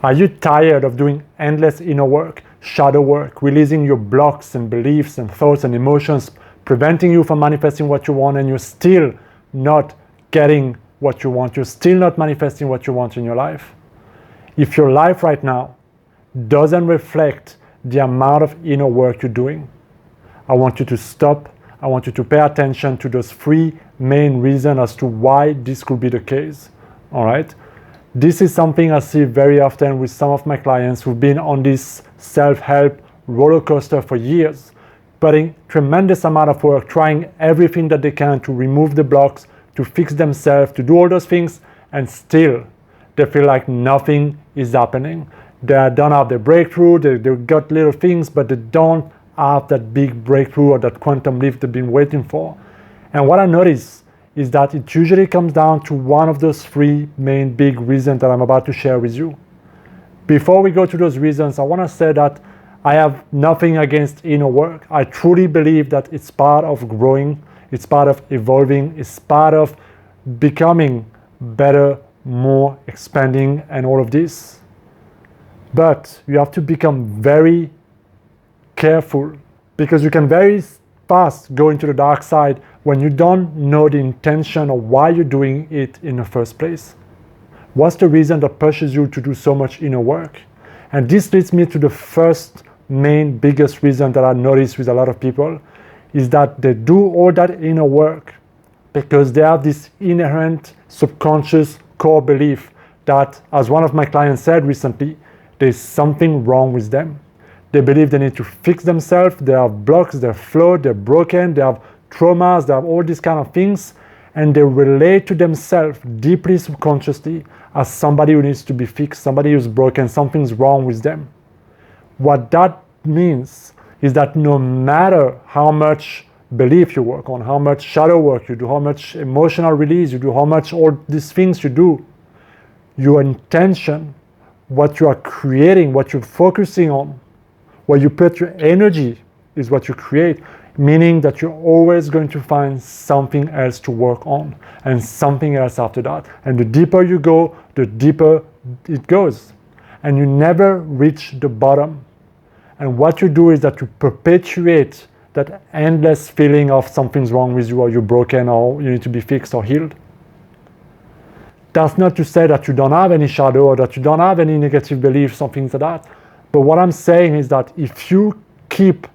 Are you tired of doing endless inner work, shadow work, releasing your blocks and beliefs and thoughts and emotions, preventing you from manifesting what you want, and you're still not getting what you want? You're still not manifesting what you want in your life? If your life right now doesn't reflect the amount of inner work you're doing, I want you to stop. I want you to pay attention to those three main reasons as to why this could be the case. All right? This is something I see very often with some of my clients who've been on this self-help roller coaster for years, putting tremendous amount of work, trying everything that they can to remove the blocks, to fix themselves, to do all those things, and still they feel like nothing is happening. They don't have the breakthrough, they got little things, but they don't have that big breakthrough or that quantum leap they've been waiting for. And what I notice is that it usually comes down to one of those three main big reasons that I'm about to share with you. Before we go to those reasons, I want to say that I have nothing against inner work. I truly believe that it's part of growing, it's part of evolving, it's part of becoming better, more expanding, and all of this. But you have to become very careful, because you can very fast go into the dark side when you don't know the intention of why you're doing it in the first place. What's the reason that pushes you to do so much inner work? And this leads me to the first main biggest reason that I notice with a lot of people, is that they do all that inner work because they have this inherent subconscious core belief that, as one of my clients said recently, there's something wrong with them. They believe they need to fix themselves, they have blocks, they're flawed, they're broken, they have traumas, they have all these kind of things, and they relate to themselves deeply subconsciously as somebody who needs to be fixed, somebody who's broken, something's wrong with them. What that means is that no matter how much belief you work on, how much shadow work you do, how much emotional release you do, how much all these things you do, your intention, what you are creating, what you're focusing on, where you put your energy is what you create, meaning that you're always going to find something else to work on and something else after that. And the deeper you go, the deeper it goes. And you never reach the bottom. And what you do is that you perpetuate that endless feeling of something's wrong with you, or you're broken, or you need to be fixed or healed. That's not to say that you don't have any shadow or that you don't have any negative beliefs or things like that. But what I'm saying is that if you keep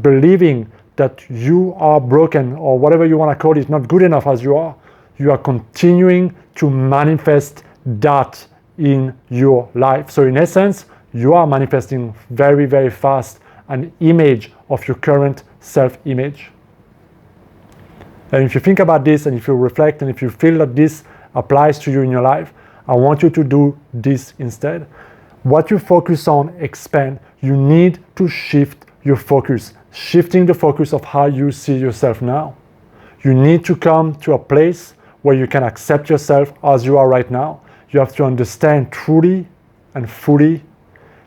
believing that you are broken, or whatever you want to call it, not good enough as you are continuing to manifest that in your life. So in essence, you are manifesting very, very fast an image of your current self-image. And if you think about this, and if you reflect, and if you feel that this applies to you in your life, I want you to do this instead. What you focus on, expand. You need to shift your focus, shifting the focus of how you see yourself now. You need to come to a place where you can accept yourself as you are right now. You have to understand truly and fully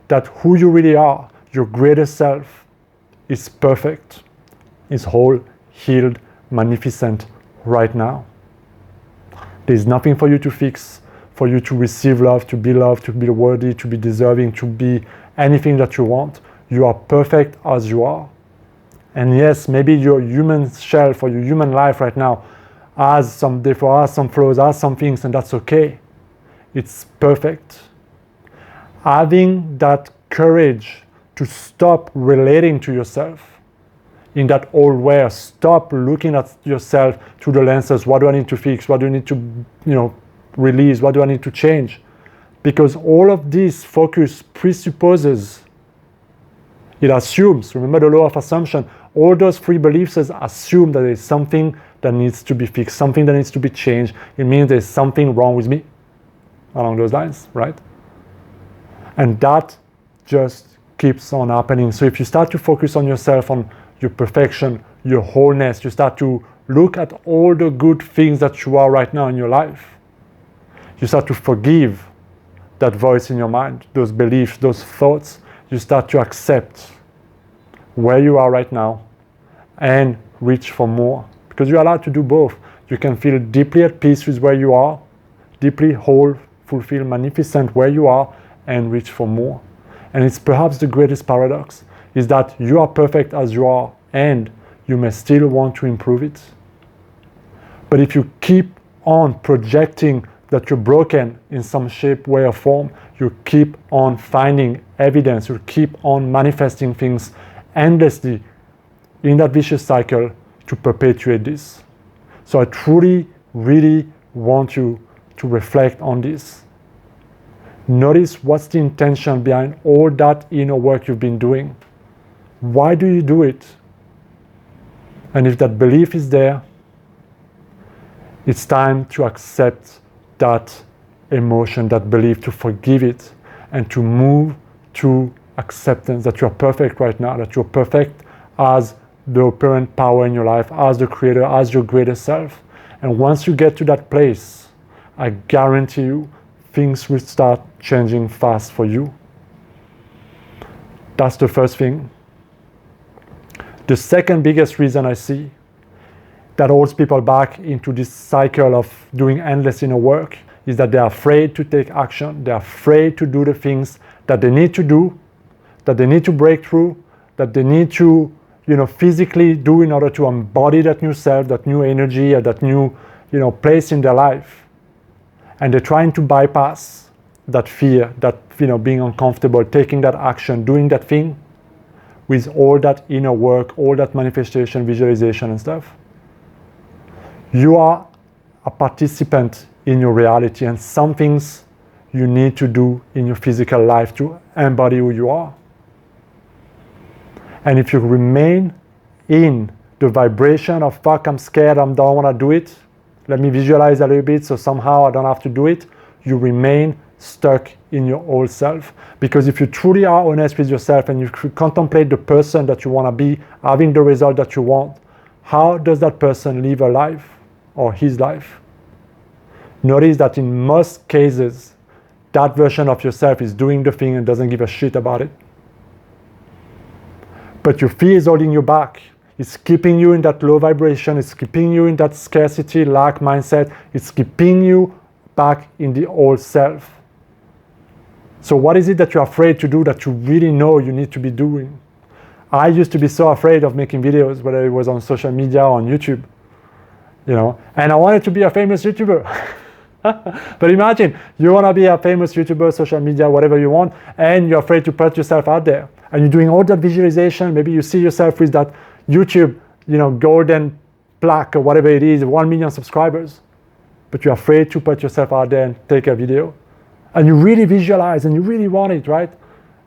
that who you really are, your greatest self, is perfect, is whole, healed, magnificent right now. There's nothing for you to fix, for you to receive love, to be worthy, to be deserving, to be anything that you want. You are perfect as you are. And yes, maybe your human shelf or your human life right now has some flaws, has some things, and that's okay. It's perfect. Having that courage to stop relating to yourself in that old way, stop looking at yourself through the lenses, what do I need to fix, what do I need to, release, what do I need to change? Because all of this focus presupposes, it assumes, remember the law of assumption, all those three beliefs assume that there's something that needs to be fixed, something that needs to be changed. It means there's something wrong with me, along those lines, right? And that just keeps on happening. So if you start to focus on yourself, on your perfection, your wholeness, you start to look at all the good things that you are right now in your life. You start to forgive that voice in your mind, those beliefs, those thoughts. You start to accept where you are right now and reach for more. Because you're allowed to do both. You can feel deeply at peace with where you are, deeply whole, fulfilled, magnificent where you are, and reach for more. And it's perhaps the greatest paradox, is that you are perfect as you are, and you may still want to improve it. But if you keep on projecting that you're broken in some shape, way, or form, you keep on finding evidence, you keep on manifesting things endlessly in that vicious cycle to perpetuate this. So I truly, really want you to reflect on this. Notice what's the intention behind all that inner work you've been doing. Why do you do it? And if that belief is there, it's time to accept that emotion, that belief, to forgive it, and to move to acceptance that you're perfect right now, that you're perfect as the operant power in your life, as the creator, as your greater self. And once you get to that place, I guarantee you, things will start changing fast for you. That's the first thing. The second biggest reason I see that holds people back into this cycle of doing endless inner work is that they're afraid to take action. They're afraid to do the things that they need to do, that they need to break through, that they need to, physically do in order to embody that new self, that new energy, or that new, place in their life. And they're trying to bypass that fear, that, being uncomfortable, taking that action, doing that thing with all that inner work, all that manifestation, visualization and stuff. You are a participant in your reality, and some things you need to do in your physical life to embody who you are. And if you remain in the vibration of fuck, I'm scared, I don't want to do it, let me visualize a little bit so somehow I don't have to do it, you remain stuck in your old self. Because if you truly are honest with yourself and you contemplate the person that you want to be, having the result that you want, how does that person live a life or his life? Notice that in most cases, that version of yourself is doing the thing and doesn't give a shit about it. But your fear is holding you back. It's keeping you in that low vibration. It's keeping you in that scarcity, lack mindset. It's keeping you back in the old self. So what is it that you're afraid to do that you really know you need to be doing? I used to be so afraid of making videos, whether it was on social media or on YouTube, and I wanted to be a famous YouTuber. But imagine, you want to be a famous YouTuber, social media, whatever you want, and you're afraid to put yourself out there. And you're doing all that visualization. Maybe you see yourself with that YouTube, golden plaque or whatever it is, 1 million subscribers. But you're afraid to put yourself out there and take a video. And you really visualize and you really want it, right?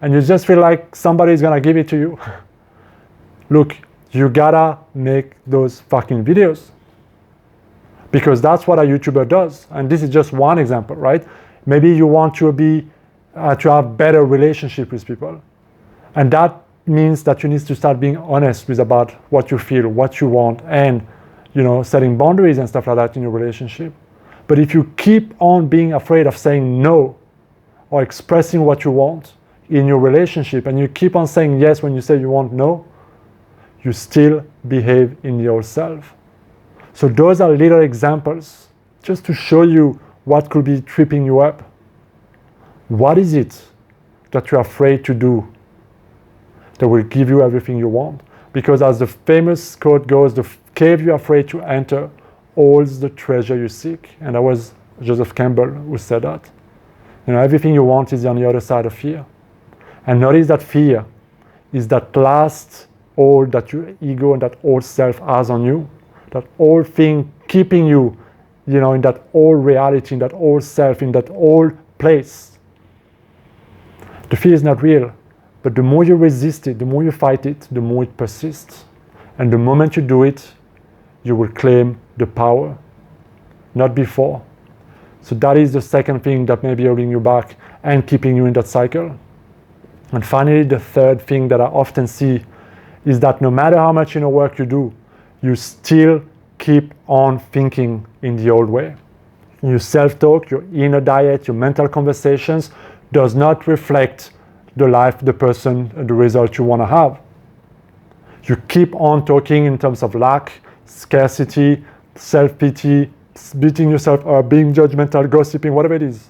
And you just feel like somebody's going to give it to you. Look, you gotta make those fucking videos. Because that's what a YouTuber does. And this is just one example, right? Maybe you want to be, to have better relationship with people. And that means that you need to start being honest with about what you feel, what you want, and, setting boundaries and stuff like that in your relationship. But if you keep on being afraid of saying no or expressing what you want in your relationship, and you keep on saying yes when you say you want no, you still behave in the old self. So those are little examples just to show you what could be tripping you up. What is it that you're afraid to do that will give you everything you want? Because as the famous quote goes, the cave you're afraid to enter holds the treasure you seek. And that was Joseph Campbell who said that. Everything you want is on the other side of fear. And notice that fear is that last hold that your ego and that old self has on you. That old thing keeping you, in that old reality, in that old self, in that old place. The fear is not real, but the more you resist it, the more you fight it, the more it persists. And the moment you do it, you will claim the power, not before. So that is the second thing that may be holding you back and keeping you in that cycle. And finally, the third thing that I often see is that no matter how much inner work you do, you still keep on thinking in the old way. Your self-talk, your inner diet, your mental conversations does not reflect the life, the person, the result you want to have. You keep on talking in terms of lack, scarcity, self-pity, beating yourself up, being judgmental, gossiping, whatever it is.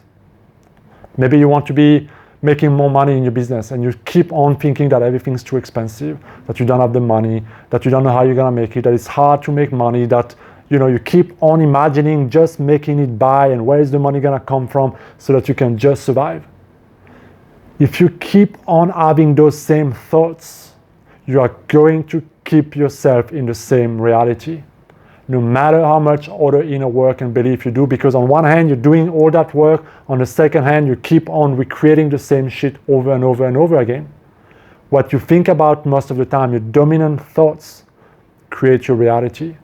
Maybe you want to be making more money in your business, and you keep on thinking that everything's too expensive, that you don't have the money, that you don't know how you're gonna make it, that it's hard to make money, that you keep on imagining just making it by and where is the money gonna come from so that you can just survive. If you keep on having those same thoughts, you are going to keep yourself in the same reality, no matter how much other inner work and belief you do, because on one hand, you're doing all that work, on the second hand, you keep on recreating the same shit over and over and over again. What you think about most of the time, your dominant thoughts, create your reality.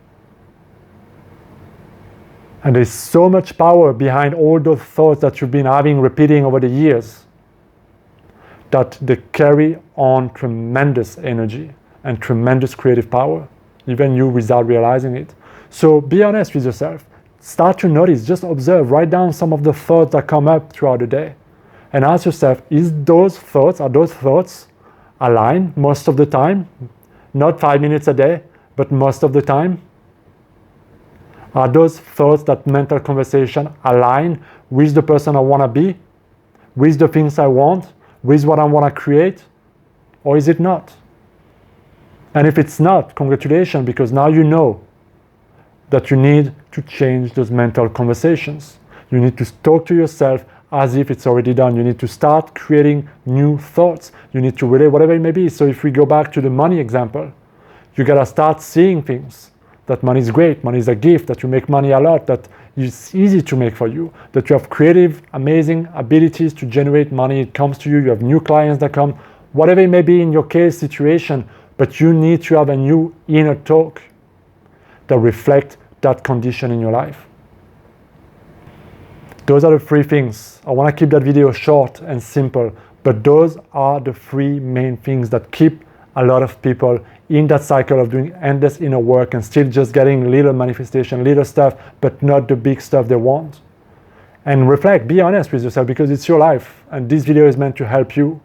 And there's so much power behind all those thoughts that you've been having, repeating over the years, that they carry on tremendous energy and tremendous creative power, even you without realizing it. So be honest with yourself. Start to notice, just observe, write down some of the thoughts that come up throughout the day. And ask yourself, are those thoughts aligned most of the time? Not 5 minutes a day, but most of the time? Are those thoughts, that mental conversation, aligned with the person I want to be? With the things I want? With what I want to create? Or is it not? And if it's not, congratulations, because now you know that you need to change those mental conversations. You need to talk to yourself as if it's already done. You need to start creating new thoughts. You need to relate, whatever it may be. So if we go back to the money example, you gotta start seeing things. That money is great, money is a gift, that you make money a lot, that it's easy to make for you, that you have creative, amazing abilities to generate money. It comes to you, you have new clients that come, whatever it may be in your case situation, but you need to have a new inner talk that reflect that condition in your life. Those are the 3 things. I want to keep that video short and simple, but those are the 3 main things that keep a lot of people in that cycle of doing endless inner work and still just getting little manifestation, little stuff, but not the big stuff they want. And reflect, be honest with yourself, because it's your life, and this video is meant to help you.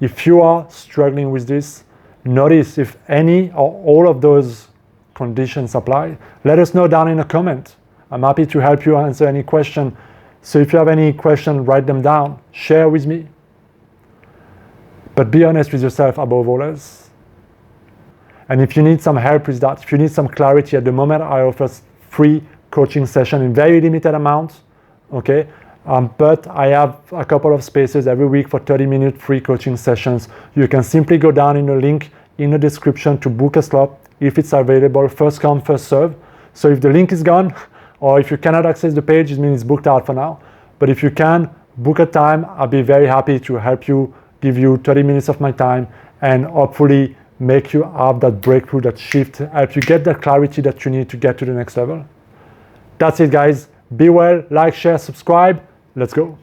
If you are struggling with this, notice if any or all of those conditions apply. Let us know down in a comment. I'm happy to help you answer any question. So if you have any question, write them down, share with me. But be honest with yourself above all else. And if you need some help with that, if you need some clarity, at the moment I offer free coaching session in very limited amount, okay? But I have a couple of spaces every week for 30-minute free coaching sessions. You can simply go down in the link in the description to book a slot if it's available, first come, first serve. So if the link is gone, or if you cannot access the page, it means it's booked out for now. But if you can, book a time. I'll be very happy to help you, give you 30 minutes of my time, and hopefully make you have that breakthrough, that shift, help you get that clarity that you need to get to the next level. That's it, guys. Be well, like, share, subscribe. Let's go.